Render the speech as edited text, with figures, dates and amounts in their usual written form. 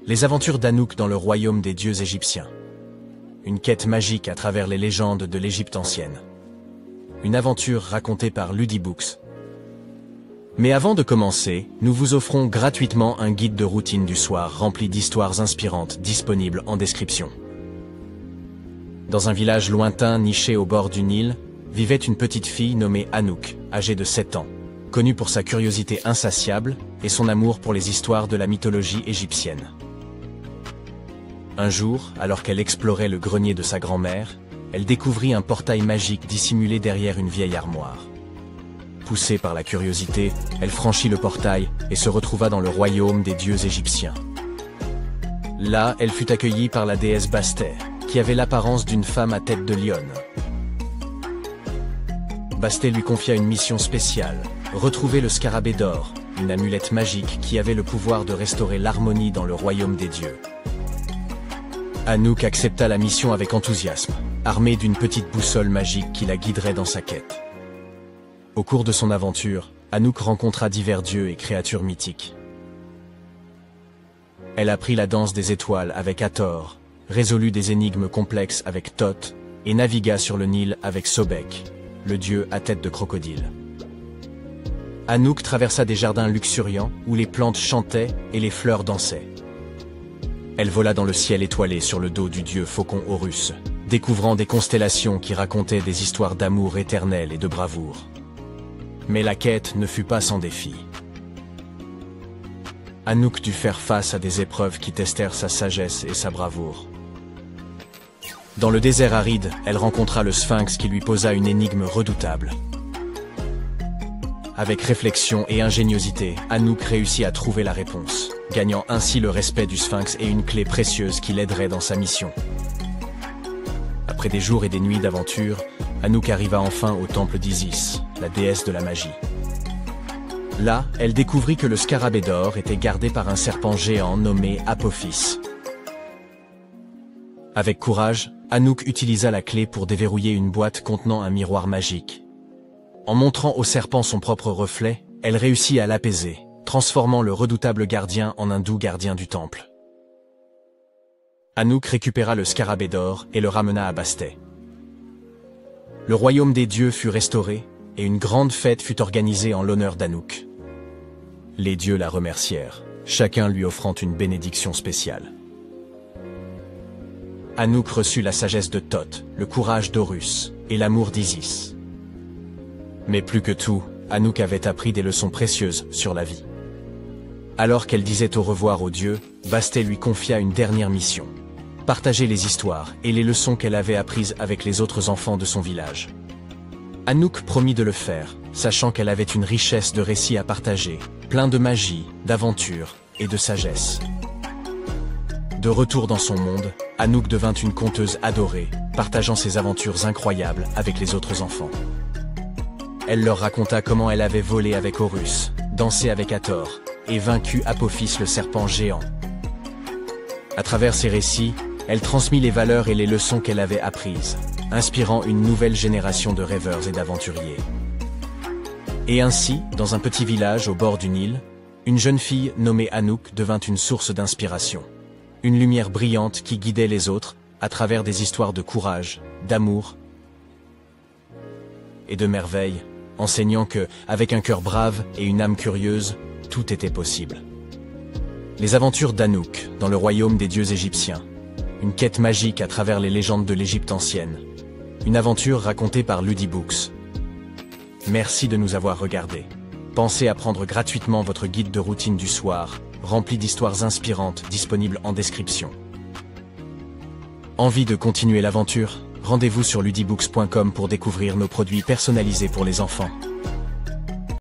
Les aventures d'Anouk dans le royaume des dieux égyptiens. Une quête magique à travers les légendes de l'Égypte ancienne. Une aventure racontée par Ludibooks. Mais avant de commencer, nous vous offrons gratuitement un guide de routine du soir rempli d'histoires inspirantes disponible en description. Dans un village lointain niché au bord du Nil, vivait une petite fille nommée Anouk, âgée de 7 ans, connue pour sa curiosité insatiable et son amour pour les histoires de la mythologie égyptienne. Un jour, alors qu'elle explorait le grenier de sa grand-mère, elle découvrit un portail magique dissimulé derrière une vieille armoire. Poussée par la curiosité, elle franchit le portail et se retrouva dans le royaume des dieux égyptiens. Là, elle fut accueillie par la déesse Bastet, qui avait l'apparence d'une femme à tête de lionne. Bastet lui confia une mission spéciale, retrouver le scarabée d'or, une amulette magique qui avait le pouvoir de restaurer l'harmonie dans le royaume des dieux. Anouk accepta la mission avec enthousiasme, armée d'une petite boussole magique qui la guiderait dans sa quête. Au cours de son aventure, Anouk rencontra divers dieux et créatures mythiques. Elle apprit la danse des étoiles avec Hathor, résolut des énigmes complexes avec Thoth, et navigua sur le Nil avec Sobek, le dieu à tête de crocodile. Anouk traversa des jardins luxuriants où les plantes chantaient et les fleurs dansaient. Elle vola dans le ciel étoilé sur le dos du dieu faucon Horus, découvrant des constellations qui racontaient des histoires d'amour éternel et de bravoure. Mais la quête ne fut pas sans défi. Anouk dut faire face à des épreuves qui testèrent sa sagesse et sa bravoure. Dans le désert aride, elle rencontra le Sphinx qui lui posa une énigme redoutable. Avec réflexion et ingéniosité, Anouk réussit à trouver la réponse, gagnant ainsi le respect du Sphinx et une clé précieuse qui l'aiderait dans sa mission. Après des jours et des nuits d'aventure, Anouk arriva enfin au temple d'Isis, la déesse de la magie. Là, elle découvrit que le scarabée d'or était gardé par un serpent géant nommé Apophis. Avec courage, Anouk utilisa la clé pour déverrouiller une boîte contenant un miroir magique. En montrant au serpent son propre reflet, elle réussit à l'apaiser, transformant le redoutable gardien en un doux gardien du temple. Anouk récupéra le scarabée d'or et le ramena à Bastet. Le royaume des dieux fut restauré, et une grande fête fut organisée en l'honneur d'Anouk. Les dieux la remercièrent, chacun lui offrant une bénédiction spéciale. Anouk reçut la sagesse de Thoth, le courage d'Horus, et l'amour d'Isis. Mais plus que tout, Anouk avait appris des leçons précieuses sur la vie. Alors qu'elle disait au revoir aux dieux, Bastet lui confia une dernière mission. Partager les histoires et les leçons qu'elle avait apprises avec les autres enfants de son village. Anouk promit de le faire, sachant qu'elle avait une richesse de récits à partager, plein de magie, d'aventure et de sagesse. De retour dans son monde, Anouk devint une conteuse adorée, partageant ses aventures incroyables avec les autres enfants. Elle leur raconta comment elle avait volé avec Horus, dansé avec Hathor, et vaincu Apophis le serpent géant. À travers ces récits, elle transmit les valeurs et les leçons qu'elle avait apprises, inspirant une nouvelle génération de rêveurs et d'aventuriers. Et ainsi, dans un petit village au bord du Nil, une jeune fille nommée Anouk devint une source d'inspiration. Une lumière brillante qui guidait les autres à travers des histoires de courage, d'amour et de merveille, enseignant que, avec un cœur brave et une âme curieuse, tout était possible. Les aventures d'Anouk dans le royaume des dieux égyptiens. Une quête magique à travers les légendes de l'Égypte ancienne. Une aventure racontée par Ludibooks. Merci de nous avoir regardés. Pensez à prendre gratuitement votre guide de routine du soir, rempli d'histoires inspirantes disponible en description. Envie de continuer l'aventure ? Rendez-vous sur ludibooks.com pour découvrir nos produits personnalisés pour les enfants.